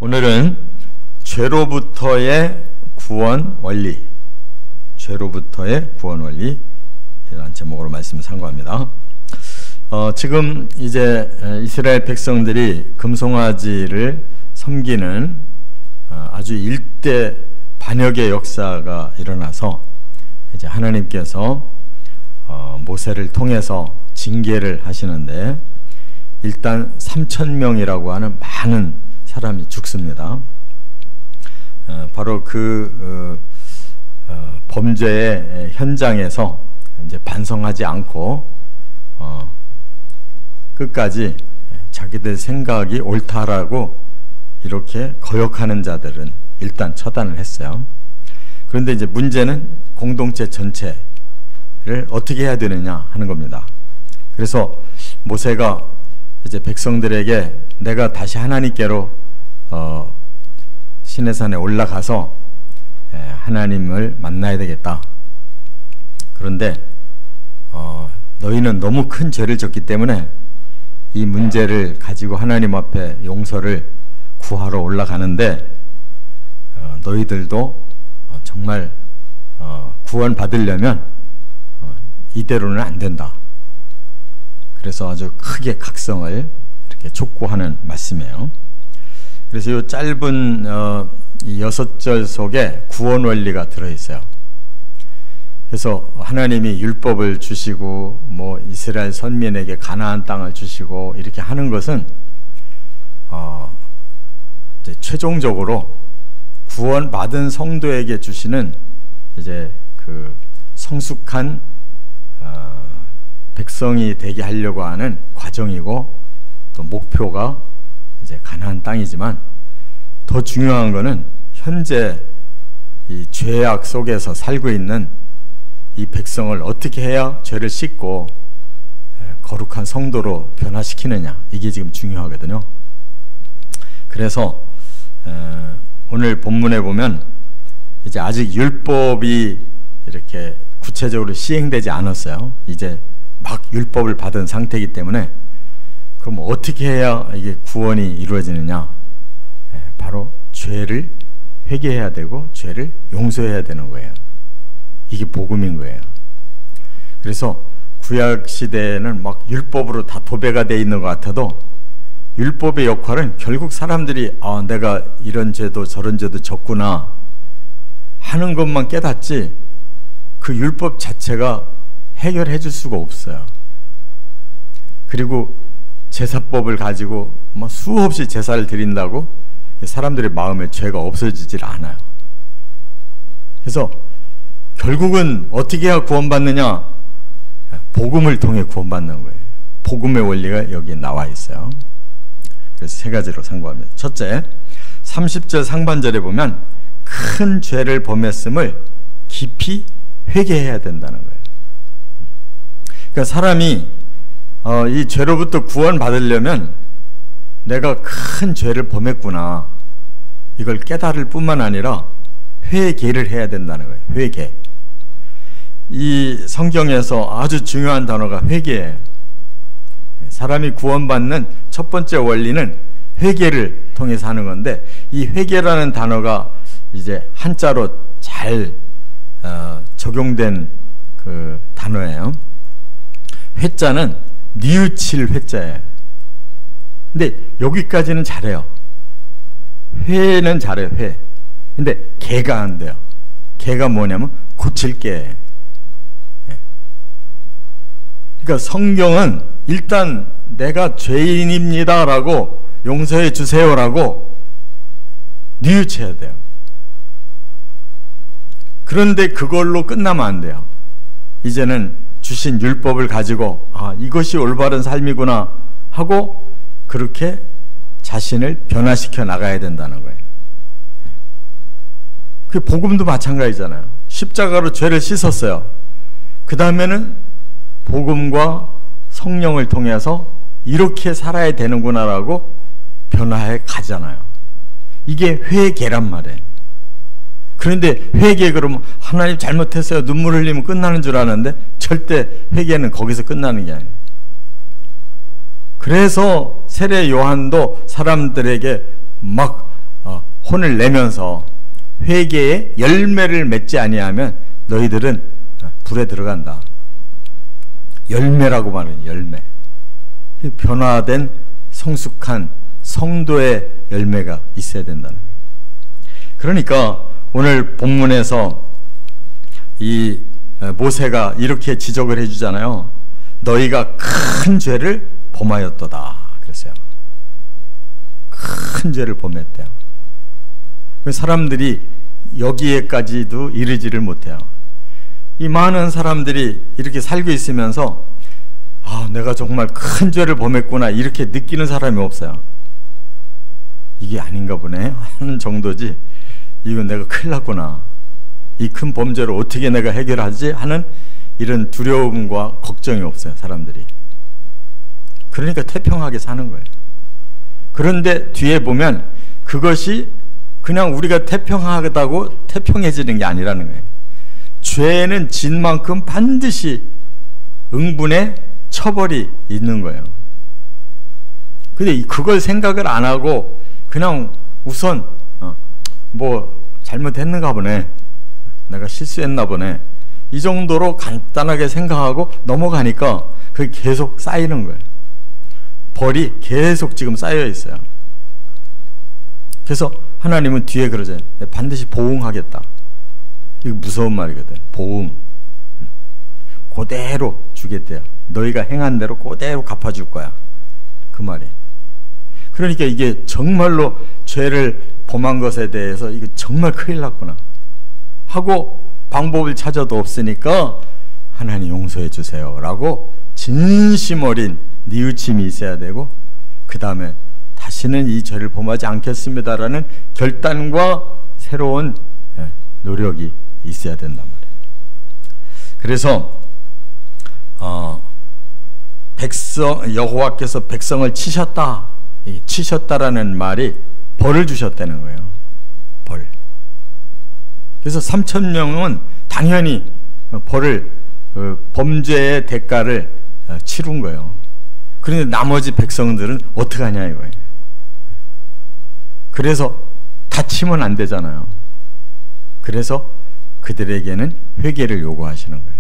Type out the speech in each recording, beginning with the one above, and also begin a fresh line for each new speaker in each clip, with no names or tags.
오늘은 죄로부터의 구원 원리, 죄로부터의 구원 원리라는 제목으로 말씀을 상고합니다. 지금 이제 이스라엘 백성들이 금송아지를 섬기는 아주 일대 반역의 역사가 일어나서 이제 하나님께서 모세를 통해서 징계를 하시는데 일단 3,000명이라고 하는 많은 사람이 죽습니다. 바로 그 범죄의 현장에서 이제 반성하지 않고 끝까지 자기들 생각이 옳다라고 이렇게 거역하는 자들은 일단 처단을 했어요. 그런데 이제 문제는 공동체 전체를 어떻게 해야 되느냐 하는 겁니다. 그래서 모세가 이제 백성들에게 내가 다시 하나님께로 시내산에 올라가서 하나님을 만나야 되겠다. 그런데 너희는 너무 큰 죄를 졌기 때문에 이 문제를 가지고 하나님 앞에 용서를 구하러 올라가는데 너희들도 정말 구원 받으려면 이대로는 안 된다. 그래서 아주 크게 각성을 이렇게 촉구하는 말씀이에요. 그래서 이 짧은 이 6절 속에 구원 원리가 들어있어요. 그래서 하나님이 율법을 주시고 뭐 이스라엘 선민에게 가나안 땅을 주시고 이렇게 하는 것은 이제 최종적으로 구원받은 성도에게 주시는 이제 그 성숙한 백성이 되게 하려고 하는 과정이고 또 목표가 이제 가나안 땅이지만 더 중요한 것은 현재 이 죄악 속에서 살고 있는 이 백성을 어떻게 해야 죄를 씻고 거룩한 성도로 변화시키느냐, 이게 지금 중요하거든요. 그래서 오늘 본문에 보면 이제 아직 율법이 이렇게 구체적으로 시행되지 않았어요. 이제 막 율법을 받은 상태이기 때문에 그럼 어떻게 해야 이게 구원이 이루어지느냐? 바로 죄를 회개해야 되고 죄를 용서해야 되는 거예요. 이게 복음인 거예요. 그래서 구약 시대에는 막 율법으로 다 도배가 돼 있는 것 같아도 율법의 역할은 결국 사람들이 내가 이런 죄도 저런 죄도 졌구나 하는 것만 깨닫지 그 율법 자체가 해결해 줄 수가 없어요. 그리고 제사법을 가지고 뭐 수없이 제사를 드린다고 사람들의 마음에 죄가 없어지질 않아요. 그래서 결국은 어떻게 해야 구원받느냐? 복음을 통해 구원받는 거예요. 복음의 원리가 여기에 나와 있어요. 그래서 세 가지로 상고합니다. 첫째, 30절 상반절에 보면 큰 죄를 범했음을 깊이 회개해야 된다는 거예요. 그러니까 사람이 이 죄로부터 구원받으려면 내가 큰 죄를 범했구나 이걸 깨달을 뿐만 아니라 회개를 해야 된다는 거예요. 회개. 이 성경에서 아주 중요한 단어가 회개예요. 사람이 구원받는 첫 번째 원리는 회개를 통해서 하는 건데 이 회개라는 단어가 이제 한자로 잘 적용된 그 단어예요. 회자는 뉘우칠 회자예요. 근데 여기까지는 잘해요. 회는 잘해요. 회. 근데 개가 안 돼요. 개가 뭐냐면 고칠 개. 그러니까 성경은 일단 내가 죄인입니다 라고 용서해 주세요라고 뉘우쳐야 돼요. 그런데 그걸로 끝나면 안 돼요. 이제는 주신 율법을 가지고 이것이 올바른 삶이구나 하고 그렇게 자신을 변화시켜 나가야 된다는 거예요. 그 복음도 마찬가지잖아요. 십자가로 죄를 씻었어요. 그 다음에는 복음과 성령을 통해서 이렇게 살아야 되는구나라고 변화해 가잖아요. 이게 회개란 말이에요. 그런데 회개 그러면 하나님 잘못했어요 눈물 흘리면 끝나는 줄 아는데 절대 회개는 거기서 끝나는 게 아니에요. 그래서 세례 요한도 사람들에게 막 혼을 내면서 회개의 열매를 맺지 아니하면 너희들은 불에 들어간다. 열매라고 말하는 열매. 변화된 성숙한 성도의 열매가 있어야 된다는 거예요. 그러니까 오늘 본문에서 이 모세가 이렇게 지적을 해주잖아요. 너희가 큰 죄를 범하였도다 그랬어요. 큰 죄를 범했대요. 사람들이 여기에까지도 이르지를 못해요. 이 많은 사람들이 이렇게 살고 있으면서 내가 정말 큰 죄를 범했구나 이렇게 느끼는 사람이 없어요. 이게 아닌가 보네 하는 정도지, 이건 내가 큰일 났구나, 이 큰 범죄를 어떻게 내가 해결하지 하는 이런 두려움과 걱정이 없어요, 사람들이. 그러니까 태평하게 사는 거예요. 그런데 뒤에 보면 그것이 그냥 우리가 태평하다고 태평해지는 게 아니라는 거예요. 죄는 진 만큼 반드시 응분의 처벌이 있는 거예요. 근데 그걸 생각을 안 하고 그냥 우선 뭐 잘못했는가 보네, 내가 실수했나 보네, 이 정도로 간단하게 생각하고 넘어가니까 그게 계속 쌓이는 거예요. 벌이 계속 지금 쌓여 있어요. 그래서 하나님은 뒤에 그러잖아요. 반드시 보응하겠다. 이거 무서운 말이거든. 보응. 그대로 주겠대요. 너희가 행한 대로 그대로 갚아줄 거야. 그 말이. 그러니까 이게 정말로 죄를 범한 것에 대해서 이거 정말 큰일 났구나 하고 방법을 찾아도 없으니까 하나님 용서해 주세요 라고 진심 어린 뉘우침이 있어야 되고, 그 다음에 다시는 이 죄를 범하지 않겠습니다라는 결단과 새로운 노력이 있어야 된단 말이에요. 그래서 여호와께서 백성을 치셨다라는 말이 벌을 주셨다는 거예요. 벌. 그래서 3,000명은 당연히 벌을, 범죄의 대가를 치룬 거예요. 그런데 나머지 백성들은 어떻게 하냐 이거예요. 그래서 다치면 안 되잖아요. 그래서 그들에게는 회개를 요구하시는 거예요.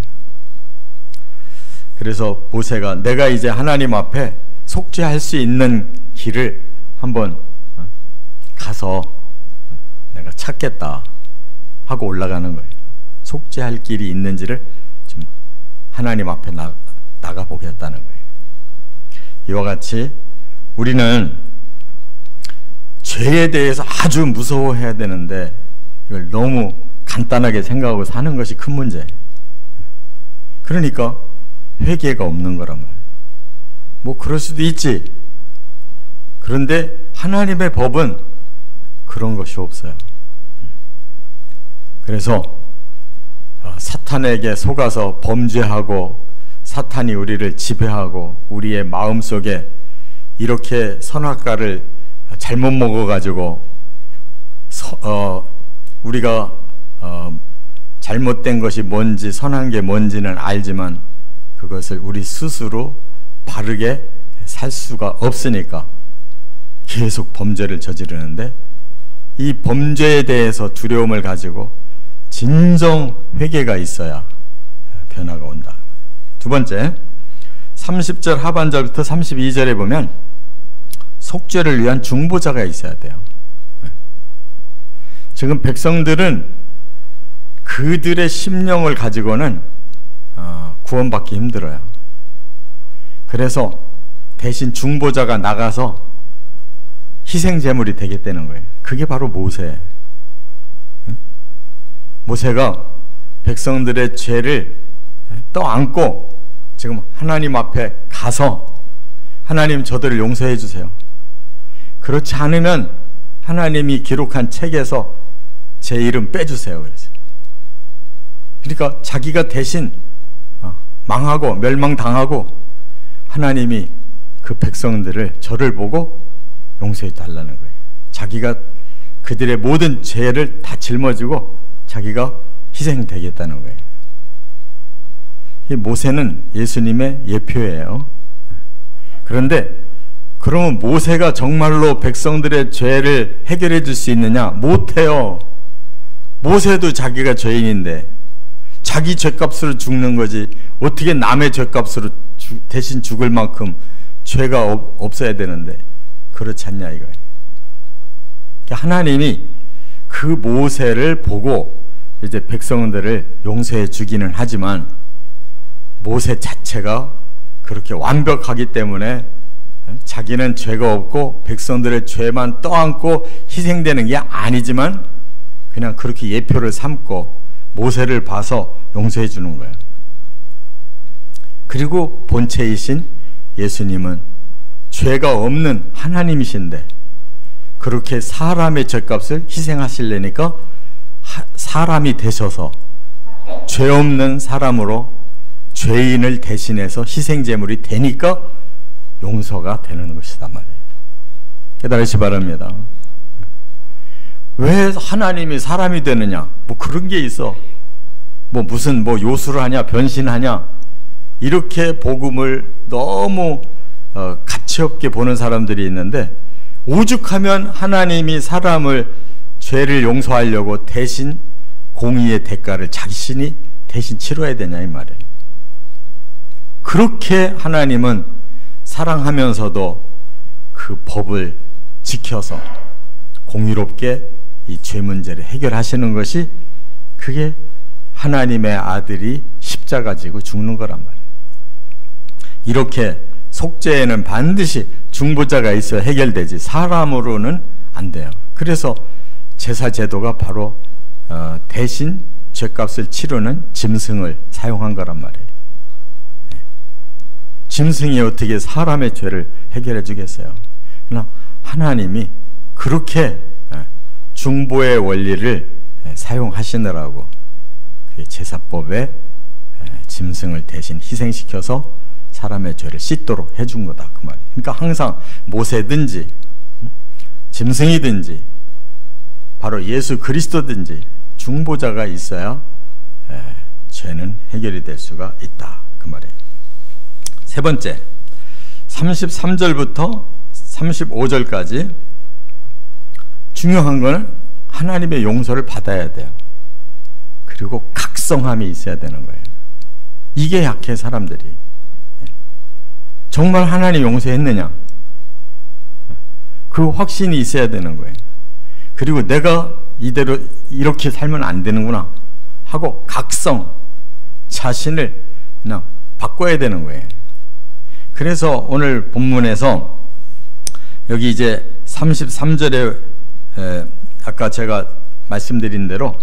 그래서 모세가 내가 이제 하나님 앞에 속죄할 수 있는 길을 한번 가서 내가 찾겠다 하고 올라가는 거예요. 속죄할 길이 있는지를 좀 하나님 앞에 나가 보겠다는 거예요. 이와 같이 우리는 죄에 대해서 아주 무서워해야 되는데 이걸 너무 간단하게 생각하고 사는 것이 큰 문제. 그러니까 회개가 없는 거란 말이에요. 뭐 그럴 수도 있지. 그런데 하나님의 법은 그런 것이 없어요. 그래서 사탄에게 속아서 범죄하고 사탄이 우리를 지배하고 우리의 마음속에 이렇게 선악과를 잘못 먹어가지고 우리가 잘못된 것이 뭔지 선한 게 뭔지는 알지만 그것을 우리 스스로 바르게 살 수가 없으니까 계속 범죄를 저지르는데, 이 범죄에 대해서 두려움을 가지고 진정 회개가 있어야 변화가 온다. 두 번째, 30절 하반절부터 32절에 보면 속죄를 위한 중보자가 있어야 돼요. 지금 백성들은 그들의 심령을 가지고는 구원받기 힘들어요. 그래서 대신 중보자가 나가서 희생제물이 되겠다는 거예요. 그게 바로 모세. 모세가 백성들의 죄를 떠안고 지금 하나님 앞에 가서 하나님 저들을 용서해 주세요. 그렇지 않으면 하나님이 기록한 책에서 제 이름 빼주세요. 그랬어요. 그러니까 자기가 대신 망하고 멸망당하고 하나님이 그 백성들을 저를 보고 용서해 달라는 거예요. 자기가 그들의 모든 죄를 다 짊어지고 자기가 희생되겠다는 거예요. 이 모세는 예수님의 예표예요. 그런데 그러면 모세가 정말로 백성들의 죄를 해결해 줄 수 있느냐? 못해요. 모세도 자기가 죄인인데 자기 죄값으로 죽는 거지 어떻게 남의 죄값으로 대신 죽을 만큼 죄가 없어야 되는데 그렇지 않냐 이거예요. 하나님이 그 모세를 보고 이제 백성들을 용서해 주기는 하지만 모세 자체가 그렇게 완벽하기 때문에 자기는 죄가 없고 백성들의 죄만 떠안고 희생되는 게 아니지만 그냥 그렇게 예표를 삼고 모세를 봐서 용서해 주는 거예요. 그리고 본체이신 예수님은 죄가 없는 하나님이신데 그렇게 사람의 죄값을 희생하시려니까 사람이 되셔서 죄 없는 사람으로 죄인을 대신해서 희생제물이 되니까 용서가 되는 것이단 말이에요. 깨달으시 바랍니다. 왜 하나님이 사람이 되느냐? 뭐 그런 게 있어. 뭐 무슨 뭐 요술을 하냐, 변신하냐, 이렇게 복음을 너무 가치 없게 보는 사람들이 있는데 오죽하면 하나님이 사람을 죄를 용서하려고 대신 공의의 대가를 자신이 대신 치러야 되냐 이 말이에요. 그렇게 하나님은 사랑하면서도 그 법을 지켜서 공의롭게 이 죄 문제를 해결하시는 것이 그게 하나님의 아들이 십자가 지고 죽는 거란 말이에요. 이렇게 속죄에는 반드시 중보자가 있어야 해결되지 사람으로는 안 돼요. 그래서 제사 제도가 바로 대신 죄값을 치르는 짐승을 사용한 거란 말이에요. 짐승이 어떻게 사람의 죄를 해결해 주겠어요? 그러나 하나님이 그렇게 중보의 원리를 사용하시느라고 제사법에 짐승을 대신 희생시켜서 사람의 죄를 씻도록 해준 거다 그 말이에요. 그러니까 항상 모세든지 짐승이든지 바로 예수 그리스도든지 중보자가 있어야 죄는 해결이 될 수가 있다 그 말이에요. 세 번째, 33절부터 35절까지 중요한 거는 하나님의 용서를 받아야 돼요. 그리고 각성함이 있어야 되는 거예요. 이게 약해 사람들이. 정말 하나님 용서했느냐? 그 확신이 있어야 되는 거예요. 그리고 내가 이대로 이렇게 살면 안 되는구나 하고 각성, 자신을 그냥 바꿔야 되는 거예요. 그래서 오늘 본문에서 여기 이제 33절에 아까 제가 말씀드린 대로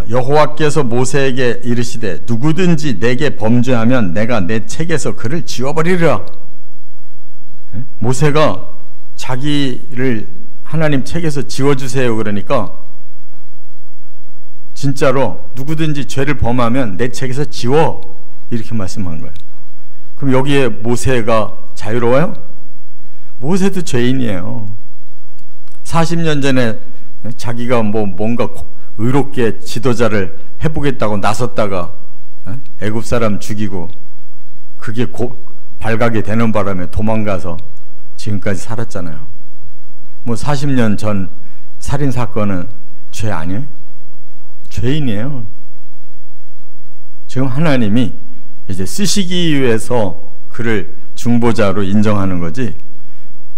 여호와께서 모세에게 이르시되 누구든지 내게 범죄하면 내가 내 책에서 그를 지워버리리라. 모세가 자기를 하나님 책에서 지워주세요 그러니까 진짜로 누구든지 죄를 범하면 내 책에서 지워 이렇게 말씀한 거예요. 그럼 여기에 모세가 자유로워요? 모세도 죄인이에요. 40년 전에 자기가 뭔가 의롭게 지도자를 해보겠다고 나섰다가 애굽 사람 죽이고 그게 발각이 되는 바람에 도망가서 지금까지 살았잖아요. 뭐 40년 전 살인사건은 죄 아니에요? 죄인이에요. 지금 하나님이 이제 쓰시기 위해서 그를 중보자로 인정하는 거지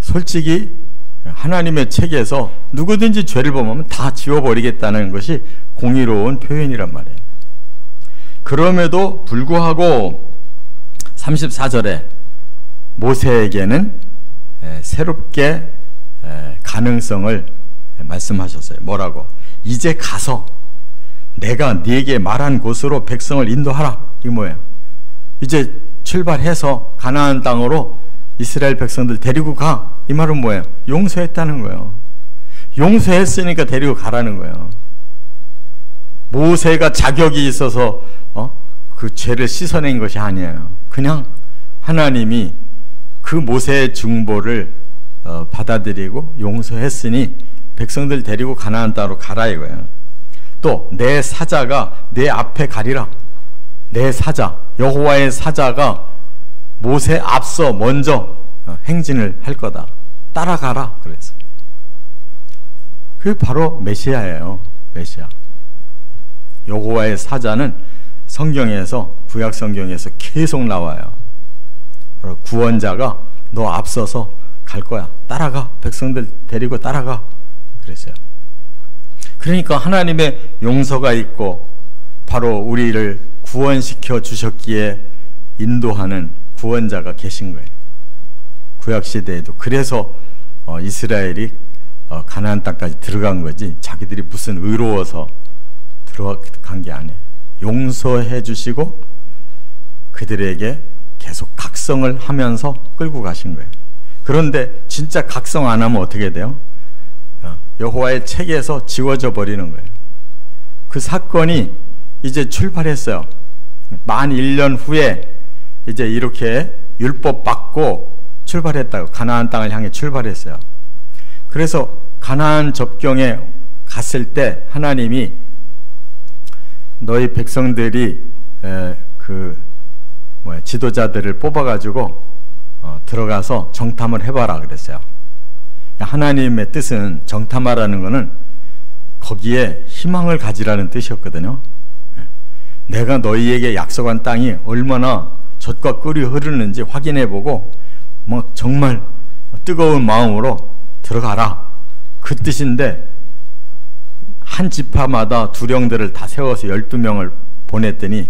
솔직히 하나님의 책에서 누구든지 죄를 범하면 다 지워버리겠다는 것이 공의로운 표현이란 말이에요. 그럼에도 불구하고 34절에 모세에게는 새롭게 가능성을 말씀하셨어요. 뭐라고? 이제 가서 내가 네게 말한 곳으로 백성을 인도하라. 이게 뭐예요? 이제 출발해서 가나안 땅으로 이스라엘 백성들 데리고 가. 이 말은 뭐예요? 용서했다는 거예요. 용서했으니까 데리고 가라는 거예요. 모세가 자격이 있어서 그 죄를 씻어낸 것이 아니에요. 그냥 하나님이 그 모세의 중보를 받아들이고 용서했으니 백성들 데리고 가나안 땅으로 가라 이거예요. 또 내 사자가 내 앞에 가리라. 내 사자 여호와의 사자가 모세 앞서 먼저 행진을 할 거다. 따라가라 그랬어요. 그게 바로 메시아예요. 메시아. 여호와의 사자는 성경에서, 구약 성경에서 계속 나와요. 바로 구원자가 너 앞서서 갈 거야. 따라가. 백성들 데리고 따라가. 그랬어요. 그러니까 하나님의 용서가 있고 바로 우리를 구원시켜 주셨기에 인도하는 구원자가 계신 거예요. 구약 시대에도. 그래서 이스라엘이 가나안 땅까지 들어간 거지, 자기들이 무슨 의로워서 들어간 게 아니에요. 용서해 주시고 그들에게 계속 각성을 하면서 끌고 가신 거예요. 그런데 진짜 각성 안 하면 어떻게 돼요? 여호와의 책에서 지워져 버리는 거예요. 그 사건이 이제 출발했어요. 만 1년 후에 이제 이렇게 율법 받고 출발했다고, 가나안 땅을 향해 출발했어요. 그래서 가나안 접경에 갔을 때 하나님이 너희 백성들이 지도자들을 뽑아가지고 들어가서 정탐을 해봐라 그랬어요. 하나님의 뜻은, 정탐하라는 것은 거기에 희망을 가지라는 뜻이었거든요. 내가 너희에게 약속한 땅이 얼마나 젖과 꿀이 흐르는지 확인해보고 막 정말 뜨거운 마음으로 들어가라, 그 뜻인데, 한 지파마다 두령들을 다 세워서 12명을 보냈더니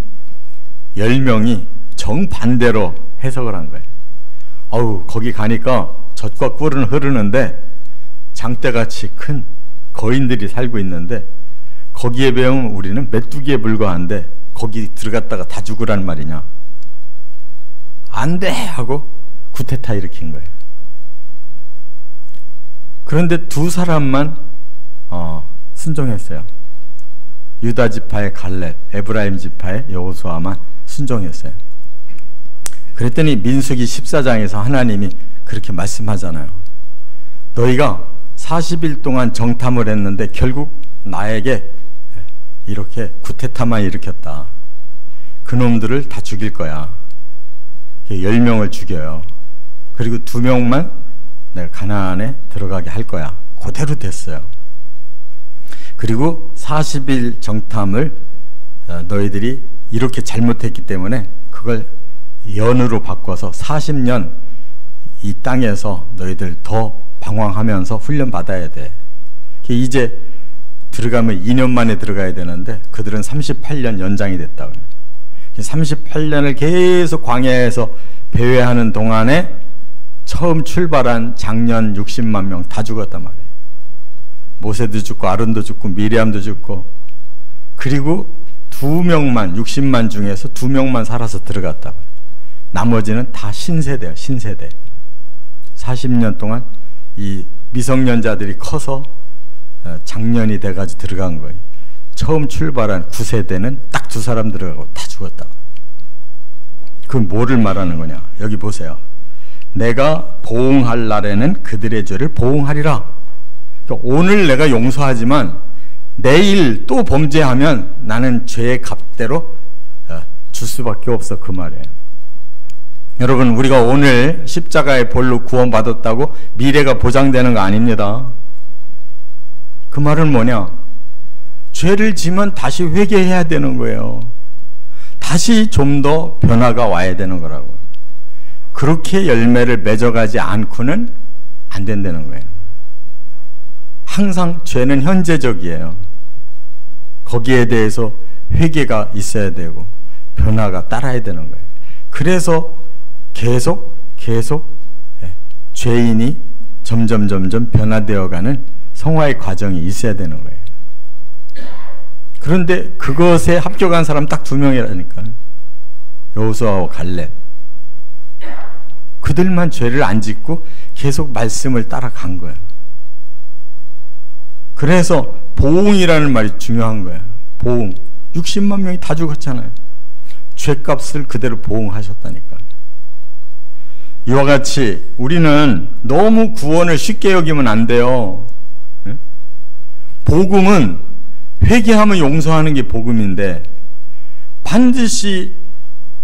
10명이 정반대로 해석을 한 거예요. 거기 가니까 젖과 꿀은 흐르는데 장대같이 큰 거인들이 살고 있는데 거기에 비하면 우리는 메뚜기에 불과한데 거기 들어갔다가 다 죽으란 말이냐. 안 돼! 하고 구테타 일으킨 거예요. 그런데 두 사람만 순종했어요. 유다 지파의 갈렙, 에브라임 지파의 여호수아만 순종했어요. 그랬더니 민수기 14장에서 하나님이 그렇게 말씀하잖아요. 너희가 40일 동안 정탐을 했는데 결국 나에게 이렇게 구테타만 일으켰다. 그놈들을 다 죽일 거야. 10명을 죽여요. 그리고 2명만 내가 가나안에 들어가게 할 거야. 그대로 됐어요. 그리고 40일 정탐을 너희들이 이렇게 잘못했기 때문에 그걸 연으로 바꿔서 40년 이 땅에서 너희들 더 방황하면서 훈련받아야 돼. 이제 들어가면 2년 만에 들어가야 되는데 그들은 38년 연장이 됐다고. 38년을 계속 광야에서 배회하는 동안에 처음 출발한 장년 60만 명 다 죽었단 말이에요. 모세도 죽고 아론도 죽고 미리암도 죽고, 그리고 2명만, 60만 중에서 2명만 살아서 들어갔다고. 나머지는 다 신세대예요. 신세대. 40년 동안 이 미성년자들이 커서 장년이 돼가지고 들어간 거예요. 처음 출발한 9세대는 딱 2사람 들어가고 다 죽었다고. 그건 뭐를 말하는 거냐. 여기 보세요. 내가 보응할 날에는 그들의 죄를 보응하리라. 그러니까 오늘 내가 용서하지만 내일 또 범죄하면 나는 죄의 값대로 줄 수밖에 없어, 그 말이에요. 여러분, 우리가 오늘 십자가의 볼로 구원받았다고 미래가 보장되는 거 아닙니다. 그 말은 뭐냐? 죄를 지면 다시 회개해야 되는 거예요. 다시 좀 더 변화가 와야 되는 거라고. 그렇게 열매를 맺어가지 않고는 안 된다는 거예요. 항상 죄는 현재적이에요. 거기에 대해서 회개가 있어야 되고 변화가 따라야 되는 거예요. 그래서 계속 죄인이 점점 변화되어가는 성화의 과정이 있어야 되는 거예요. 그런데 그것에 합격한 사람 딱 2명이라니까. 여호수아와 갈렙. 그들만 죄를 안 짓고 계속 말씀을 따라간 거예요. 그래서 보응이라는 말이 중요한 거예요. 보응. 60만 명이 다 죽었잖아요. 죄값을 그대로 보응하셨다니까. 이와 같이 우리는 너무 구원을 쉽게 여기면 안 돼요. 복음은 회개하면 용서하는 게 복음인데 반드시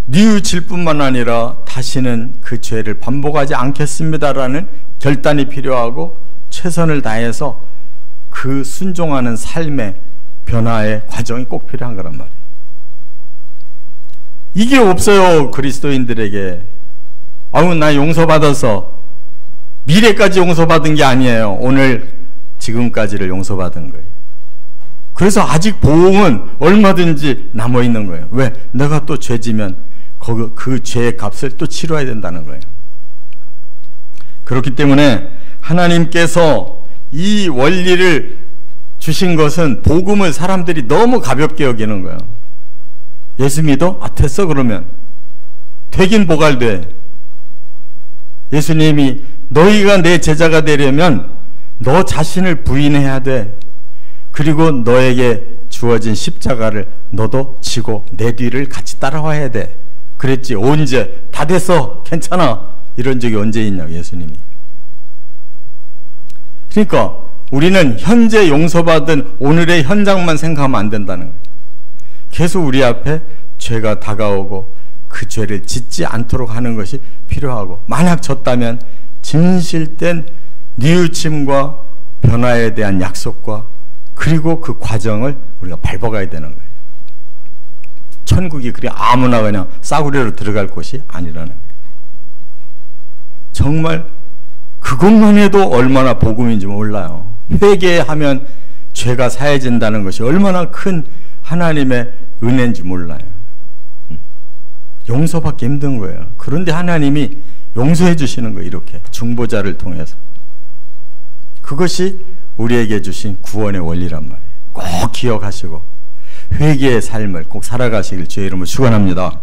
뉘우칠 뿐만 아니라 다시는 그 죄를 반복하지 않겠습니다라는 결단이 필요하고 최선을 다해서 그 순종하는 삶의 변화의 과정이 꼭 필요한 거란 말이에요. 이게 없어요, 그리스도인들에게. 아우, 나 용서받아서. 미래까지 용서받은 게 아니에요. 오늘, 지금까지를 용서받은 거예요. 그래서 아직 보응은 얼마든지 남아있는 거예요. 왜? 내가 또 죄지면 그 죄의 값을 또 치러야 된다는 거예요. 그렇기 때문에 하나님께서 이 원리를 주신 것은 복음을 사람들이 너무 가볍게 여기는 거예요. 예수 믿어? 아, 됐어 그러면. 되긴 뭐가 돼. 예수님이 너희가 내 제자가 되려면 너 자신을 부인해야 돼. 그리고 너에게 주어진 십자가를 너도 지고 내 뒤를 같이 따라와야 돼. 그랬지. 언제? 다 됐어. 괜찮아. 이런 적이 언제 있냐고, 예수님이. 그러니까 우리는 현재 용서받은 오늘의 현장만 생각하면 안 된다는 거예요. 계속 우리 앞에 죄가 다가오고 그 죄를 짓지 않도록 하는 것이 필요하고, 만약 졌다면 진실된 뉘우침과 변화에 대한 약속과 그리고 그 과정을 우리가 밟아가야 되는 거예요. 천국이 그래 아무나 그냥 싸구려로 들어갈 곳이 아니라는 거예요. 정말 그것만 해도 얼마나 복음인지 몰라요. 회개하면 죄가 사해진다는 것이 얼마나 큰 하나님의 은혜인지 몰라요. 용서받기 힘든 거예요. 그런데 하나님이 용서해 주시는 거예요. 이렇게 중보자를 통해서. 그것이 우리에게 주신 구원의 원리란 말이에요. 꼭 기억하시고 회개의 삶을 꼭 살아가시길 주의 이름으로 축원합니다.